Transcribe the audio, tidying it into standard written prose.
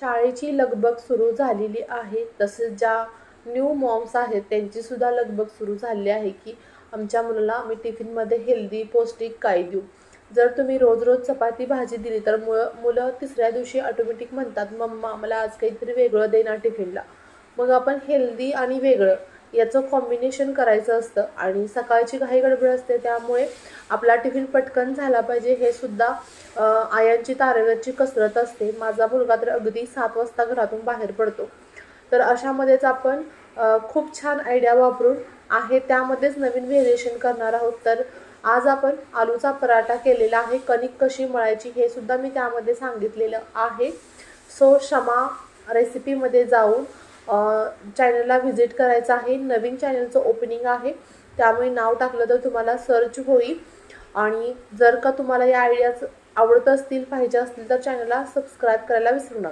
शाळेची लगबग सुरू झालेली आहे. तसेच ज्या न्यू मॉम्स आहेत त्यांची सुद्धा लगबग सुरू झाली आहे की आमच्या मुलाला आम्ही टिफिनमध्ये हेल्दी पौष्टिक काय देऊ. जर तुम्ही रोज रोज चपाती भाजी दिली तर मुलं तिसऱ्या दिवशी ऑटोमॅटिक म्हणतात, मम्मा मला आज काहीतरी वेगळं दे ना टिफिनला. मग आपण हेल्दी आणि वेगळं याचं कॉम्बिनेशन करायचं असतं आणि सकाळची घाई गडबड असते, त्यामुळे आपला टिफिन पटकन झाला पाहिजे हे सुद्धा आयांची तारेवरची कसरत असते. माझा मुलगा तर अगदी 7 वाजता घरातून बाहेर पडतो. तर अशामध्येच आपण खूप छान आयडिया वापरून आहे त्यामध्येच नवीन व्हेरिएशन करणार आहोत. तर आज आपण आलूचा पराठा केलेला आहे. कणिक कशी मळायची हे सुद्धा मी त्यामध्ये सांगितलेलं आहे. सो क्षमा रेसिपीमध्ये जाऊन चॅनलला व्हिजिट करायचं आहे. नवीन चॅनलचं ओपनिंग आहे, त्यामुळे नाव टाकलं तर तुम्हाला सर्च होईल. आणि जर का तुम्हाला या आयडियाज आवडत असतील, पाहिजे असतील तर चॅनलला सबस्क्राईब करायला विसरू नका.